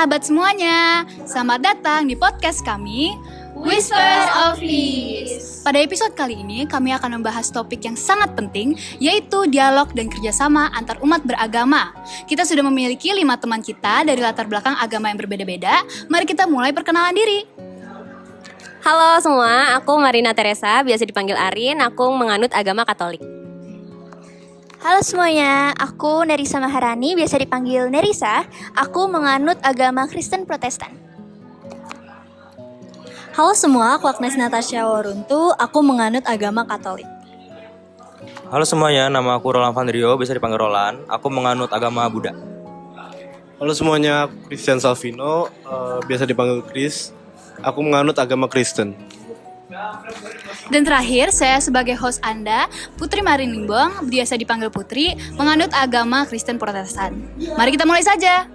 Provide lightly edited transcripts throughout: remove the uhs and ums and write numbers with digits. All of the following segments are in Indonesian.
sahabat semuanya, selamat datang di podcast kami, Whispers of Peace. Pada episode kali ini, kami akan membahas topik yang sangat penting, yaitu dialog dan kerjasama antar umat beragama. Kita sudah memiliki 5 teman kita dari latar belakang agama yang berbeda-beda. Mari kita mulai perkenalan diri. Halo semua, aku Marina Teresa, biasa dipanggil Arin, aku menganut agama Katolik. Halo semuanya, aku Nerisa Maharani, biasa dipanggil Nerisa. Aku menganut agama Kristen Protestan. Halo semua, aku Agnes Natasha Waruntu, aku menganut agama Katolik. Halo semuanya, nama aku Roland Vandrio, bisa dipanggil Roland. Aku menganut agama Buddha. Halo semuanya, aku Christian Salvino, biasa dipanggil Chris. Aku menganut agama Kristen. Dan terakhir, saya sebagai host Anda, Putri Marin Limbong, biasa dipanggil Putri, menganut agama Kristen Protestan. Mari kita mulai saja.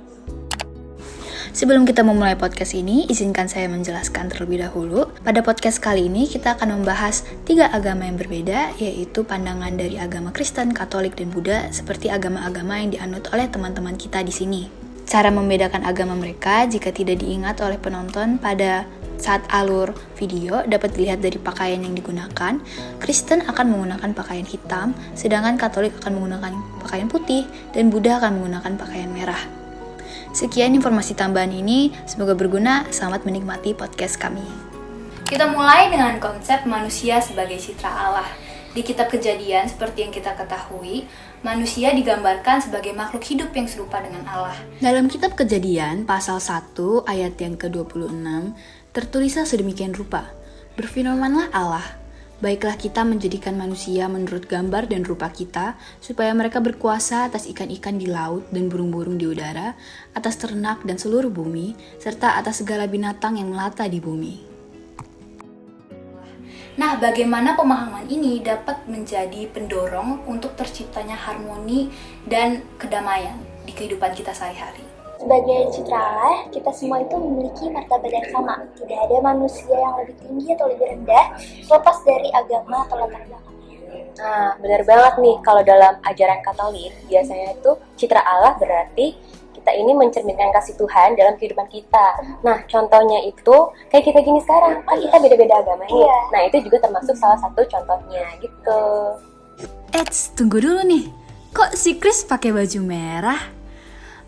Sebelum kita memulai podcast ini, izinkan saya menjelaskan terlebih dahulu. Pada podcast kali ini, kita akan membahas 3 agama yang berbeda, yaitu pandangan dari agama Kristen, Katolik, dan Buddha, seperti agama-agama yang dianut oleh teman-teman kita di sini. Cara membedakan agama mereka jika tidak diingat oleh penonton pada saat alur video dapat dilihat dari pakaian yang digunakan. Kristen akan menggunakan pakaian hitam, sedangkan Katolik akan menggunakan pakaian putih, dan Buddha akan menggunakan pakaian merah. Sekian informasi tambahan ini, semoga berguna. Selamat menikmati podcast kami. Kita mulai dengan konsep manusia sebagai citra Allah. Di kitab Kejadian, seperti yang kita ketahui, manusia digambarkan sebagai makhluk hidup yang serupa dengan Allah. Dalam kitab Kejadian, pasal 1 ayat yang ke-26, tertulislah sedemikian rupa, berfirmanlah Allah, baiklah kita menjadikan manusia menurut gambar dan rupa kita, supaya mereka berkuasa atas ikan-ikan di laut dan burung-burung di udara, atas ternak dan seluruh bumi, serta atas segala binatang yang melata di bumi. Nah, bagaimana pemahaman ini dapat menjadi pendorong untuk terciptanya harmoni dan kedamaian di kehidupan kita sehari-hari? Sebagai citra Allah, kita semua itu memiliki martabat yang sama. Tidak ada manusia yang lebih tinggi atau lebih rendah, lepas dari agama atau latar belakangnya. Nah, benar banget nih, kalau dalam ajaran Katolik, biasanya itu citra Allah berarti kita ini mencerminkan kasih Tuhan dalam kehidupan kita. Nah, contohnya itu kayak kita gini sekarang, kan kita beda-beda agama nih. Iya. Nah, itu juga termasuk salah satu contohnya gitu. Tunggu dulu nih. Kok si Chris pakai baju merah?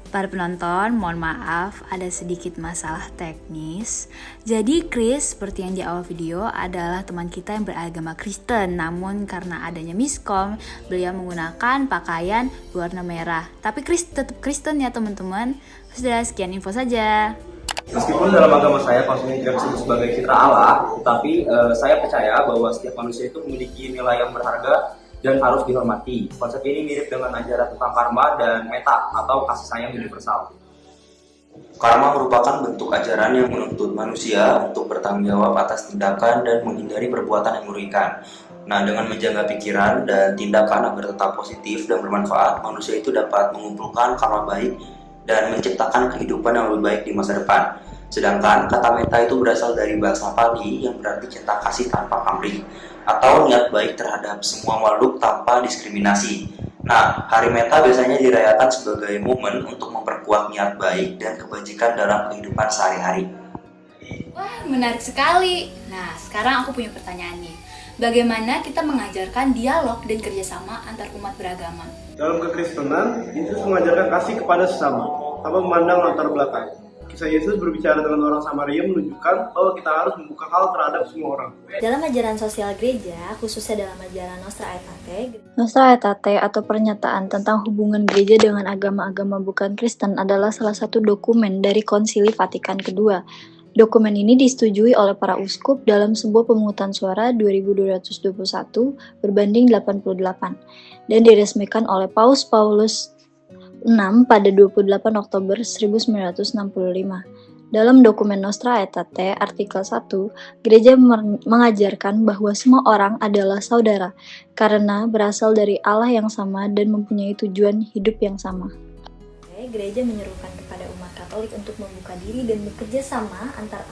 Para penonton, mohon maaf, ada sedikit masalah teknis. Jadi Chris, seperti yang di awal video, adalah teman kita yang beragama Kristen. Namun karena adanya miskom, beliau menggunakan pakaian berwarna merah. Tapi Chris tetap Kristen ya teman-teman. Sudah, sekian info saja. Meskipun dalam agama saya konsepnya tidak disebut sebagai citra Allah, tetapi saya percaya bahwa setiap manusia itu memiliki nilai yang berharga dan harus dihormati. Konsep ini mirip dengan ajaran tentang karma dan meta atau kasih sayang universal. Karma merupakan bentuk ajaran yang menuntut manusia untuk bertanggung jawab atas tindakan dan menghindari perbuatan yang merugikan. Nah, dengan menjaga pikiran dan tindakan agar tetap positif dan bermanfaat, manusia itu dapat mengumpulkan karma baik dan menciptakan kehidupan yang lebih baik di masa depan. Sedangkan kata meta itu berasal dari bahasa Pali yang berarti cinta kasih tanpa pamrih atau niat baik terhadap semua makhluk tanpa diskriminasi. Nah, hari meta biasanya dirayakan sebagai momen untuk memperkuat niat baik dan kebajikan dalam kehidupan sehari-hari. Wah, menarik sekali. Nah, sekarang aku punya pertanyaan nih. Bagaimana kita mengajarkan dialog dan kerjasama antar umat beragama? Dalam kekristenan, Yesus mengajarkan kasih kepada sesama, tanpa memandang latar belakang. Kisah Yesus berbicara dengan orang Samaria menunjukkan bahwa kita harus membuka hal terhadap semua orang. Dalam ajaran sosial gereja, khususnya dalam ajaran Nostra Aetate, Nostra Aetate atau pernyataan tentang hubungan gereja dengan agama-agama bukan Kristen adalah salah satu dokumen dari Konsili Vatikan II. Dokumen ini disetujui oleh para uskup dalam sebuah pemungutan suara 2221 berbanding 88 dan diresmikan oleh Paus Paulus 6 pada 28 Oktober 1965. Dalam dokumen Nostra Aetate, artikel 1, gereja mengajarkan bahwa semua orang adalah saudara, karena berasal dari Allah yang sama dan mempunyai tujuan hidup yang sama. gereja menyerukan kepada umat Katolik untuk membuka diri dan bekerja sama antar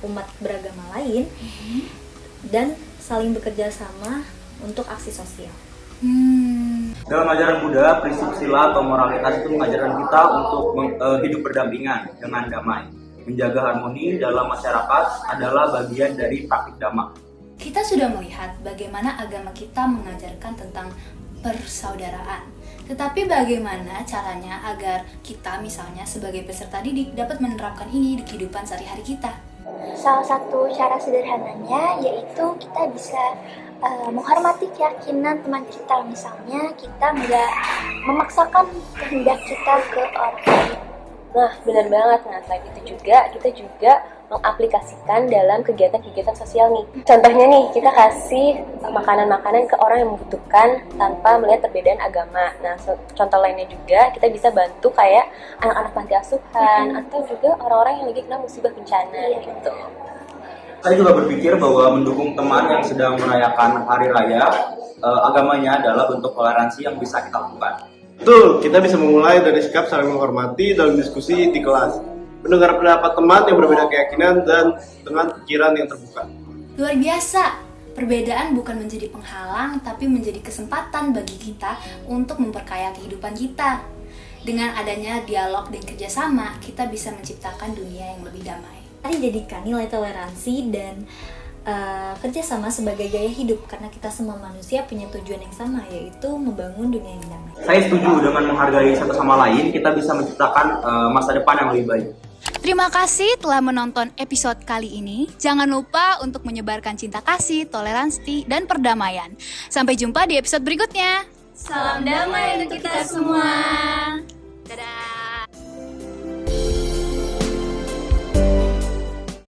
umat beragama lain dan saling bekerja sama untuk aksi sosial. Dalam ajaran Buddha, prinsip sila atau moralitas itu mengajarkan kita untuk hidup berdampingan dengan damai. Menjaga harmoni dalam masyarakat adalah bagian dari praktik dhamma. Kita sudah melihat bagaimana agama kita mengajarkan tentang persaudaraan. Tetapi bagaimana caranya agar kita misalnya sebagai peserta didik dapat menerapkan ini di kehidupan sehari-hari kita? Salah satu cara sederhananya yaitu kita bisa menghormati keyakinan teman kita. Misalnya kita nggak memaksakan kehendak kita ke orang lain. Nah, benar banget. Nah, selain itu juga, kita juga mengaplikasikan dalam kegiatan-kegiatan sosial nih. Contohnya nih, kita kasih makanan-makanan ke orang yang membutuhkan tanpa melihat perbedaan agama. Nah, contoh lainnya juga, kita bisa bantu kayak anak-anak panti asuhan, atau juga orang-orang yang lagi kena musibah bencana gitu. Saya juga berpikir bahwa mendukung teman yang sedang merayakan hari raya agamanya adalah bentuk toleransi yang bisa kita lakukan. Betul, kita bisa memulai dari sikap saling menghormati dalam diskusi di kelas. Mendengar pendapat teman yang berbeda keyakinan dan dengan pikiran yang terbuka. Luar biasa! Perbedaan bukan menjadi penghalang, tapi menjadi kesempatan bagi kita untuk memperkaya kehidupan kita. Dengan adanya dialog dan kerjasama, kita bisa menciptakan dunia yang lebih damai. Mari jadikan nilai toleransi dan kerjasama sebagai gaya hidup, karena kita semua manusia punya tujuan yang sama, yaitu membangun dunia yang damai. Saya setuju, dengan menghargai satu sama lain, kita bisa menciptakan masa depan yang lebih baik. Terima kasih telah menonton episode kali ini. Jangan lupa untuk menyebarkan cinta kasih, toleransi, dan perdamaian. Sampai jumpa di episode berikutnya. Salam damai untuk kita semua. Dadah.